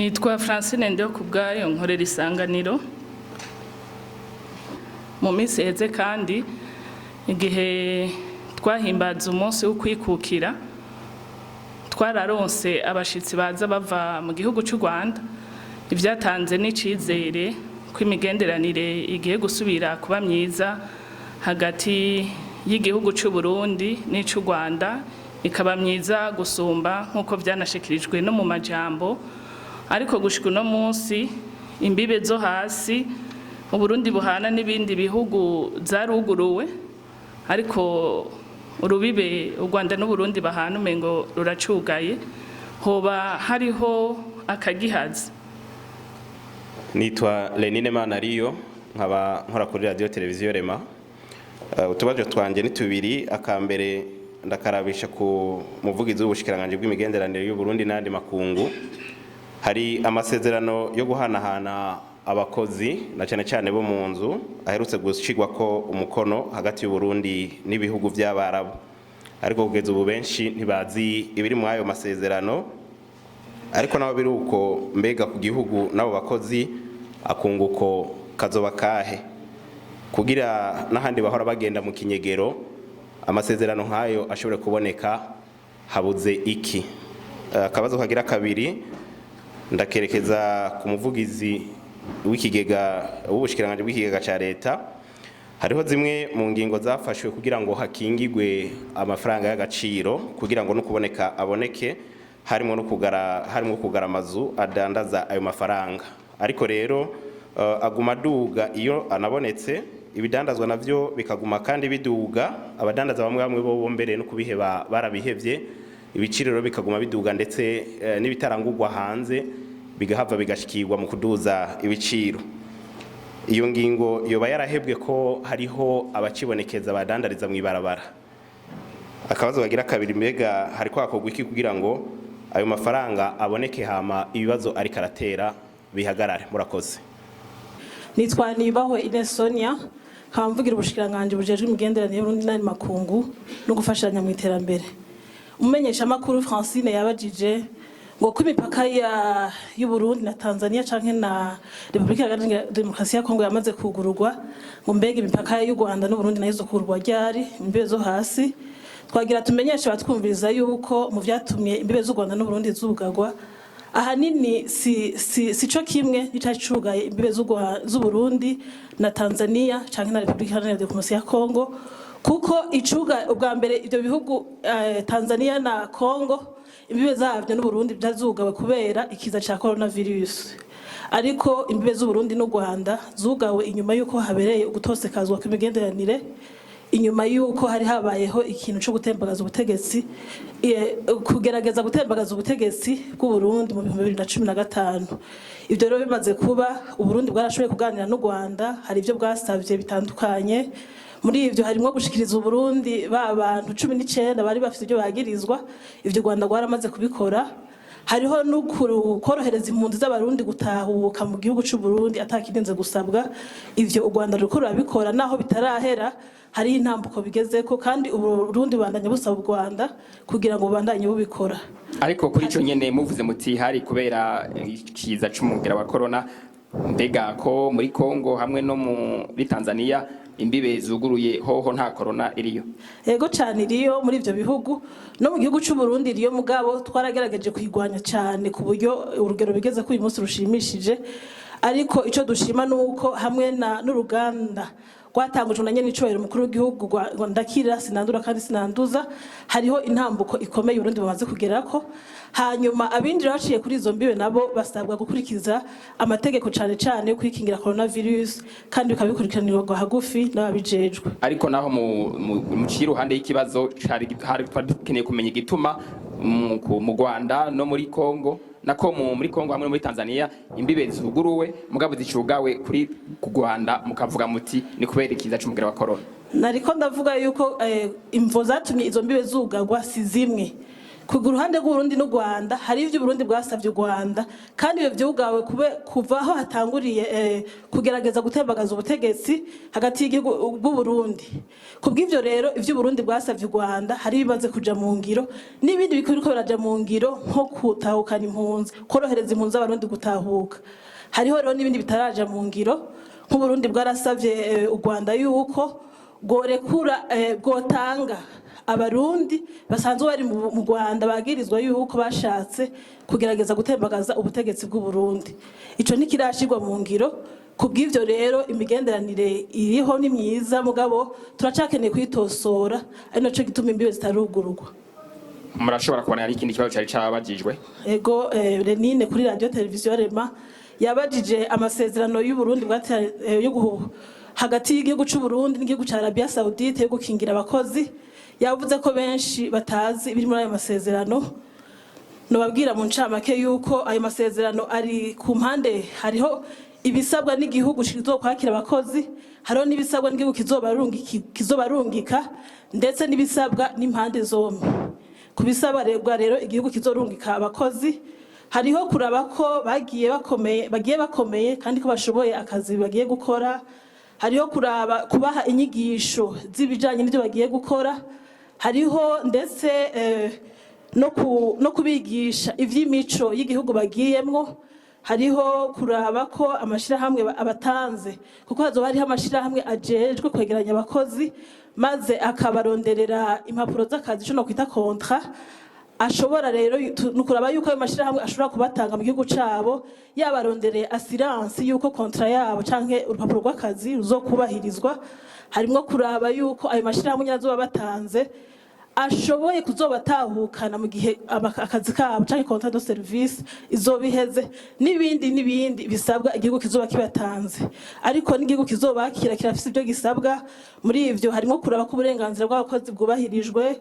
Nitwa Francine Ndeho kubwayo nkorera Isanganiro. Mu minsi heze kandi igihe twahimbaza umunsi wo kwikukira twararonse abashitsi baza bava mu gihugu cy'u Rwanda, ivyatanze n'icizere ko imigenderanire igiye gusubira kuba myiza hagati y'igihugu cy'u Burundi n'ic'u Rwanda, ikaba myiza gusumba nk'uko vyanashikirijwe no mu majambo. Ariko gushika uno munsi imbibe zo hasi mu Burundi buhana n'ibindi bihugu zaruguruwe, ariko urubibe u Rwanda n'u Burundi bahana umengo ruracugaye, hoba hariho akagihaza. Nitwa Lenine Manariyo, nkaba nkora kuri radio televiziyo Rema. Utubazo twanje ni tubiri. Akambere ndakarabisha ku muvugizi w'ubushikiranganje bw'imigenderanire y'u Burundi n'andi makungu. Hari amasezerano yo guhanahana abakozi na cyane cyane bo mu nzu aherutse gushigwa ko umukono hagati y'u Burundi n'ibihugu by'Abarabu, ariko kugeza ubu benshi ntibazi ibiri mu ayo masezerano. Ariko nabo biruko mbega ku gihugu nabo bakozi akunguko kazoba kahe kugira n'ahandi bahora bagenda mu kinyegero amasezerano nk'ayo ashobore kuboneka, habuze iki? Akabazo kagira kabiri ndakerekeza ku muvugizi w'ikigega w'ubushikiranganje bw'ikigega ca leta. Hariho zimwe mu ngingo zafashwe kugira ngo hakingigwe amafaranga y'agaciro kugira ngo no kuboneka aboneke, harimo no kugara amazu adandaza ayo mafaranga. Ariko rero aguma duga iyo anabonetse, ibidandazwa navyo bikaguma kandi biduga, abadandaza bamwe bo mbere no kubiheba barabihevye, ibiciro bikaguma biduga ndetse n'ibitarangurwa hanze bigahava bigashikirwa mu kuduza ibiciro. Iyo ngingo yoba yarahebwe ko hariho abakibonekeza badandariza mu ibarabara. Akabazo bagira kabiri, mbega hariko hakorwa iki kugira ngo ayo mafaranga aboneke hama ibibazo ari karatera bihagarare? Murakoze. Nitwa Nibaho Ines Sonia, kamvugira ubushikiranganje bujejwe imigenderanire y'Uburundi n'andi makungu no gufashanya mu iterambere. Umumenyesha makuru Francine yabajije ngo ko imipaka y'u Burundi na Tanzania canke na Republika ya Demokarasi ya Kongo yamaze kugururwa, ngo mbega imipaka y'u Rwanda n'u Burundi nayo izokugururwa ryari imbibe zo hasi. Twagira tumenyeshe batwumviriza yuko mu vyatumye imbibe z'u Rwanda n'u Burundi zugagwa ahanini si co kimwe n'icacugaye imbibe z'u Burundi na Tanzania canke na Republika ya Demokarasi ya Kongo, kuko icuga ubwa mbere ibyo bihugu Tanzania na Kongo imbibe zavyo n'u Burundi byazugawe kubera ikiza ca coronavirus. Ariko imbibe z'u Burundi n'u Rwanda zugawe inyuma yuko habereye ugutosekazwa kw'imigenderanire, inyuma yuko hari habayeho ikintu cyo gutembagaza ubutegetsi, kugerageza gutembagaza ubutegetsi bw'u Burundi mu 2015. Ibyo rero bimaze kuba, u Burundi bwarashoboye kuganira n'u Rwanda, hari ibyo bwasavye bitandukanye. Muri ivyo harimo gushikiriza u Burundi abantu 19 bari bafite ibyo bagirizwa, ivyo u Rwanda rwaramaze kubikora. Hariho no korohereza impunzi z'abarundi gutahuka mu gihugu cy'u Burundi atakirinze gusabwa, ivyo u Rwanda rukora babikora naho bitarahera. Hari intambuko bigezeko kandi u Burundi bandanye busaba u Rwanda kugira ngo bandanye bubikora. Ariko kuri ico nyene muvuze muti hari kubera ikiza c'umugera wa corona, mbega ko muri Kongo hamwe no muri Tanzania imbibe zuguruye hoho nta corona iriyo? Ego cyane iriyo muri ivyo bihugu, no mu gihugu cy'u Burundi iriyo, mugabo twaragerageje kuyigwanya cyane ku buryo urugero bigeze ko uyu munsi rushimishije. Ariko ico dushima nuko hamwe n'uruganda rwatangujwe na nyene icubahiro mukuru w'igihugu Ndakira sinandura kandi sinanduza, hariho intambuko ikomeye Burundi bamaze kugerako. Hanyuma abinjira baciye kuri izo mbibe nabo basabwa gukurikiza amategeko cyane cyane yo kwikingira coronavirus, kandi bikabikurikiranirwa hagufi n'ababijejwe. Ariko naho mu ciruhande y'ikibazo hari twakeneye kumenya igituma mu Rwanda no muri Kongo nako muri Kongo hamwe muri Tanzania imbibe zuguruwe mugabo zicugawe kuri ku Rwanda, mukavuga muti ni kubera ikiza c'umugera wa corona. Nariko ndavuga yuko imvo zatumye izo mbibe zugagwa si zimwe, ku ruhande rw'Uburundi n'u Rwanda hari ivyo Burundi bwasavye u Rwanda kandi ibyo vyugawe kuva aho hatanguriye kugerageza gutembagaza ubutegetsi hagati y'igihugu bw'u Burundi. Kubw'ivyo rero ivyo Burundi bwasavye u Rwanda hari bimaze kuja mu ngiro n'ibindi biriko biraja mu ngiro nko kutahukana impunzi, korohereza impunzi z'abarundi gutahuka. Hariho rero n'ibindi bitaraja mu ngiro nk'Uburundi bwarasavye u Rwanda yuko bworekura bwotanga abarundi basanzwe bari mu Rwanda bagirizwa yuko bashatse kugerageza gutembagaza ubutegetsi bw'u Burundi. Ico ntikirashirwa mu ngiro. Kubw'ivyo rero imigenderanire iriho ni myiza mugabo turacakeneye kwitosora ari naco gituma imbibe zitarugururwa. Murashobora kubona ari ikindi kibazo cyari cabajijwe? Ego Renine kuri radio televiziyo Rema yabajije amasezerano y'u Burundi hagati y'igihugu c'u Burundi n'igihugu ca Arabia Saudite yo gukingira abakozi. Yavuze ko benshi batazi biri muri ayo masezerano. Nobabwira mu ncamake yuko ayo masezerano ari ku mpande, hariho ibisabwa n'igihugu kizokwakira abakozi, hariho n'ibisabwa n'igihugu kizobarungika ndetse n'ibisabwa n'impande zombi. Ku bisabwa rero igihugu kizorungika abakozi hariho kuraba ko bagiye bakomeye kandi ko bashoboye akazi bagiye gukora. Hariho kuraba kubaha inyigisho z'ibijanye n'ibyo bagiye gukora. Hariho ndetse no kubigisha ivy'imico y'igihugu bagiyemwo. Hariho kuraba ko amashirahamwe abatanze, kuko hazoba hariho amashirahamwe ajejwe kwegeranya abakozi maze akabaronderera impapuro z'akazi ico no kwita contrat. Ashobora rero nukuraba yuko ayo mashirahamwe ashobora kubatanga mu gihugu cabo yabarondereye assurance yuko contrat yabo canke urupapuro rw'akazi ruzokubahirizwa. Harimwo kuraba yuko ayo mashirahamwe nyazoba batanze ashoboye kuzobatahukana mu gihe akazi kabo canke contrat de service izobiheze n'ibindi bisabwa igihugu kizoba kibatanze. Ariko n'igihugu kizobakira kirafise ibyo gisabwa. Muri ivyo harimo kuraba ko uburenganzira bw'abakozi bwubahirijwe,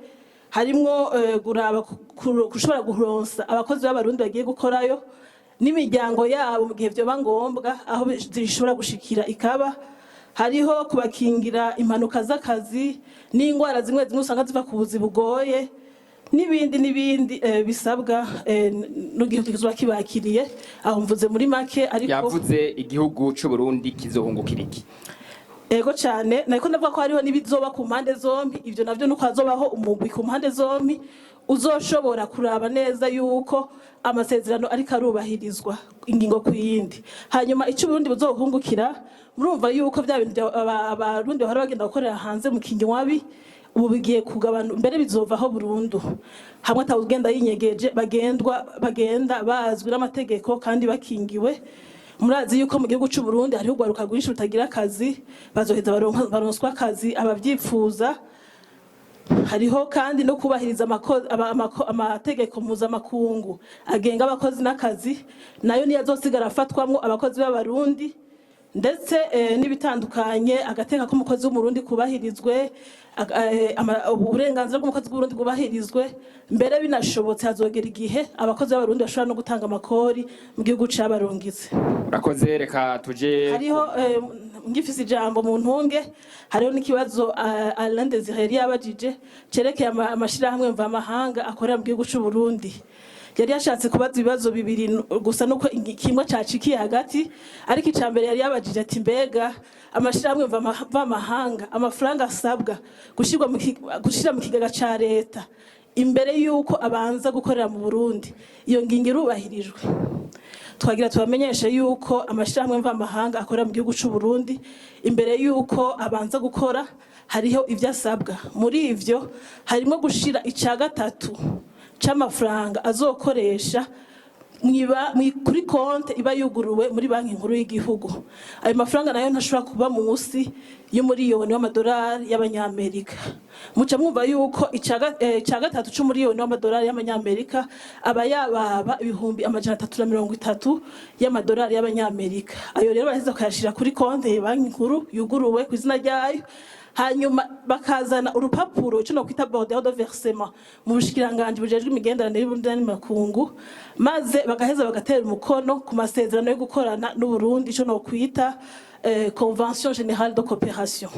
harimwo guraba kushobora guronsa abakozi b'abarundi bagiye gukorayo n'imiryango yabo mu gihe vyoba ngombwa aho zishobora gushikira ikaba. Hariho kubakingira impanuka z'akazi n'ingwara zimwe usanga ziva ku buzi bugoye n'ibindi bisabwa n'igihugu kizoba kibakiriye. Aho mvuze muri make, ariko yavuze igihugu c'u Burundi kizohungukira iki? Ego cyane nariko ndavuga ko hariho n'ibizoba ku mpande zombi. Ivyo navyo nuko hazobaho umugwi ku mpande zombi uzoshobora kuraba neza yuko amasezerano ariko arubahirizwa ingingo ku yindi. Hanyuma icyo Burundi buzohungukira, murumva yuko bya bintu abarundi bahora bagenda gukorera hanze mu kinywabi ubu bigiye kugabana, mbere bizovaho burundu. Hamwe atawugenda yinyegeje bagenda bazwi n'amategeko kandi bakingiwe. Murazi yuko mu gihugu c'u Burundi hariho ugwaruka rwinshi rutagira akazi, bazoheza baronswa akazi abavyifuza. Hariho kandi no kubahiriza amategeko mpuzamakungu agenga abakozi n'akazi, nayo niyo azosigara afatwamwo abakozi b'abarundi. Ndetse n'ibitandukanye, agateka k'umukozi w'umurundi kubahirizwe, uburenganzira bw'umukozi w'umurundi kubahirizwe. Mbere binashobotse hazogera igihe abakozi b'abarundi bashobora no gutanga amakori mu gihugu c'abarungitse. Urakoze, reka tuje. Hariho ngifise ijambo mu ntunge, hariho n'ikibazo Alain Désiré yabajije cerekeye amashirahamwe mvamahanga akorera mu gihugu c'u Burundi. Yari yashatse kubaza ibibazo bibiri gusa nuko kimwe cacikiye hagati, ariko icambere yari yabajije ati mbega amashirahamwe mvamahanga amafaranga asabwa gushira mu kigega ca leta imbere yuko abanza gukorera mu Burundi, iyo ngingo irubahirijwe? Twagira tubamenyeshe yuko amashirahamwe mvamahanga akorera mu gihugu c'u Burundi imbere yuko abanza gukora hariho ivyo asabwa. Muri ivyo harimo gushira ica gatatu c'amafaranga azokoresha kuri konte iba yuguruwe muri banki nkuru y'igihugu. Ayo mafaranga nayo ntashobora kuba munsi y'umuriyoni w'amadolari y'abanyamerika. Muca mwumva yuko ica gatatu c'umuriyoni w'amadolari y'abanyamerika aba yababa ibihumbi 330 y'amadolari y'abanyamerika. Ayo rero baraheza kuyashira kuri konte ya banki nkuru yuguruwe ku izina ryayo, hanyuma bakazana urupapuro ico no kwita bordeaux de versement mu bushikiranganje bujejwe imigenderanire y'Uburundi n'amakungu, maze bagaheza bagatera umukono ku masezerano yo gukorana n'u Burundi ico no kwita convention générale de coopération.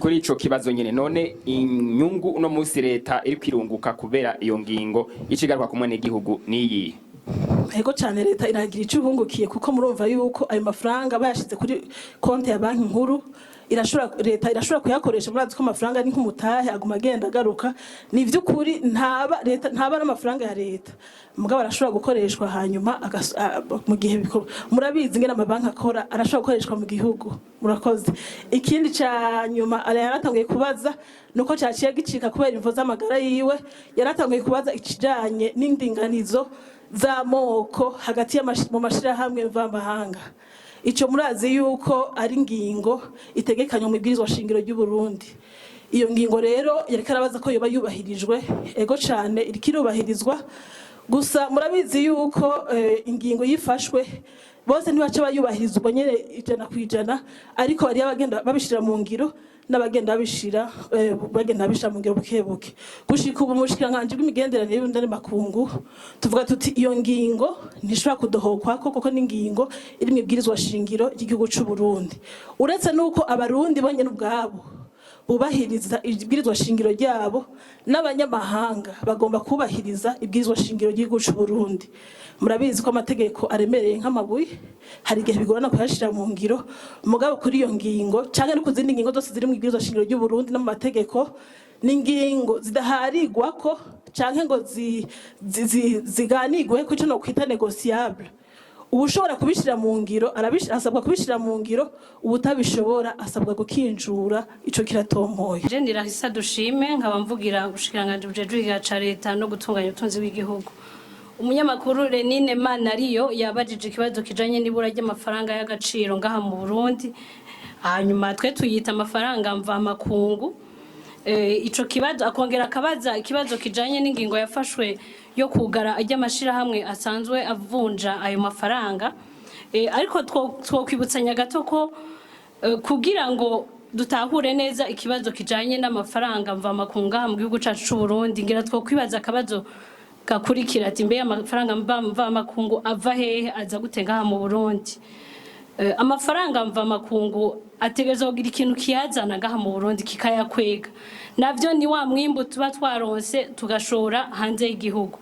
kuri ico kibazo nyene none inyungu uno munsi leta iri kwirunguka kubera iyo ngingo icigaruka kumwe n'igihugu niyi Ego cyane leta iragira icyo ibungukiye kuko murumva yuko ayo mafaranga bayashize kuri konti ya banki nkuru leta irashobora kuyakoresha murazi ko amafaranga ari nk'umutahe aguma agenda agaruka ni vy'ukuri ntaba n'amafaranga ya leta mugabo arashobora gukoreshwa hanyuma mu gihe murabizi ngene amabanki akora arashobora gukoreshwa mu gihugu murakoze ikindi ca nyuma yaratanguye kubaza nuko caciye gicika kubera imvo z'amagara yiwe yaratanguye kubaza ikijanye n'indinganizo z'amoko hagati mu mashirahamwe mvamahanga ico murazi yuko ari ngingo itegekanywa mu bwirizwa shingiro ry'u Burundi iyo ngingo rero yariko arabaza ko yoba yubahirijwe ego cane irikirubahirizwa gusa murabizi yuko ingingo yifashwe bose ntibaca bayubahirizwa nyene 100% ariko bari abagenda babishira mu ngiro n'abagenda babishira mu ngiro bukebuke gushika ubu mushikiranganje bw'imigenderanire y'Uburundi makungu tuvuga tuti iyo ngingo ntishobora kudohokwa koko n'ingingo iri mu bwirizwa shingiro ry'igihugu cy'u Burundi uretse nuko abarundi bonyene ubwabo bubahiriza ibwirizwa shingiro ryabo n'abanyamahanga bagomba kubahiriza ibwirizwa shingiro ry'igihugu cy'u Burundi murabizi ko amategeko aremereye nk'amabuye hari igihe bigorana kuyashira mu ngiro mugabo kuri iyo ngingo canke no kuzindi ngingo zose ziri mu bwirizwa shingiro ry'u Burundi no mu mategeko n'ingingo zidaharigwa ko canke ngo ziganigwe ko no kwita négociable ubushobora kubishira mu ngiro asabwa kubishira mu ngiro ubutabishobora asabwa gukinjura ico kiratompoye je ndirahisa dushime nkaba mvugira ubushikiranganje bujejwe ca leta no gutunganya ubutunzi bw'igihugu umunyamakuru Renine Manariyo yabajije ikibazo kijanye n'ibura ry'amafaranga y'agaciro ngaha mu Burundi hanyuma twe tuyita amafaranga mva makungu ico kibazo akongera akabaza ikibazo kijanye n'ingingo yafashwe yo kugara ajyamashirahamwe asanzwe avunja ayo mafaranga ariko twokwibutsanya gato ko kugira ngo dutahure neza ikibazo kijanye n'amafaranga mva makunga mu gihugu cacu c'u Burundi ngira twokwibaza akabazo gakurikira ati mbe amafaranga mva makungu ava hehe aza gutenga mu Burundi amafaranga mva makungu ategerezwa kugira ikintu kiyazana ngaha mu Burundi kikayakwega navyo ni wa mwimbu tuba twaronse tugashora hanze y'igihugu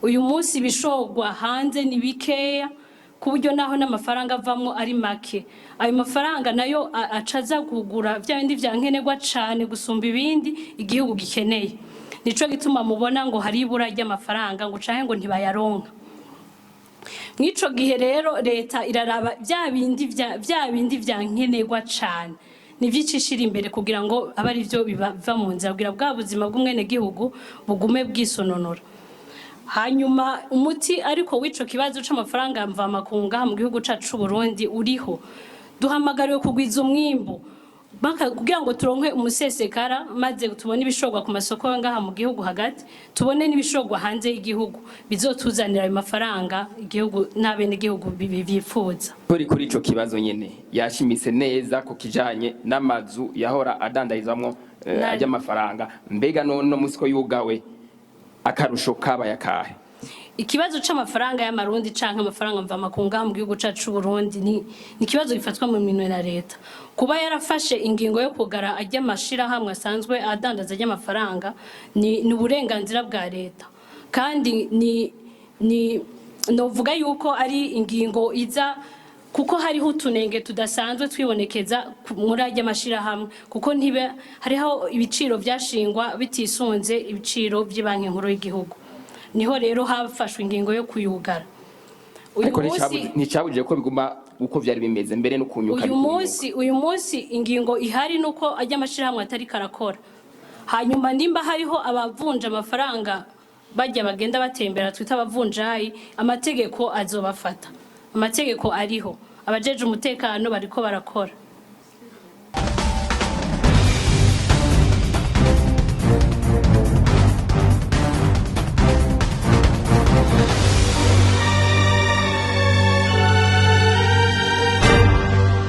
uyu munsi bishogwa hanze ni bikeya kuburyo naho n'amafaranga avamwo ari make ayo mafaranga nayo acaza kugura vya bindi vyankenerwa cane gusumba ibindi igihugu gikeneye nico gituma mubona ngo hari ibura ry'amafaranga ngo canke ngo ntibayaronka mwico gihe rero leta iraraba vya bindi vyankenerwa cane nivyicishira imbere kugira ngo abari vyo biva mu nzira kugira bwa buzima bw'umwene gihugu bugume bwisononora hanyuma umuti ariko wico kibazo c'amafaranga mva makunga mu gihugu cacu c'u Burundi uriho duhamagariwe kugwiza umwimbu kugira ngo turonke umusesekara maze tubone ibishogwa ku masoko ngaha mu gihugu hagati tubone n'ibishogwa hanze y'igihugu bizotuzanira ayo mafaranga igihugu n'abene igihugu bifuza kuri ico kibazo nyene yashimise neza ko kijanye n'amazu yahora adandarizamwo ajya amafaranga mbega no musiko yugawe akarusho kaba yakahe ikibazo c'amafaranga y'amarundi canke amafaranga mva makunga mu gihugu cacu c'u Burundi ni ikibazo gifatwa mu minwe na leta kuba yarafashe ingingo yo kugara ajya amashira hamwe asanzwe adandaza ajya amafaranga ni uburenganzira bwa leta kandi ni novuga yuko ari ingingo iza kuko hariho utunenge tudasanzwe twibonekeza muri ajya amashira hamwe kuko hariho ibiciro vyashingwa bitisunze ibiciro by'ibanki nkuru y'igihugu niho rero hafashwe ingingo yo kuyugara nticabujije ko biguma uko vyari bimeze mbere no kunyuka uyu munsi ingingo ihari nuko ajya amashirahamwe atari karakora hanyuma nimba hariho abavunja amafaranga bajya bagenda batembera twita abavunjayi amategeko azobafata amategeko ariho abajeje umutekano bariko barakora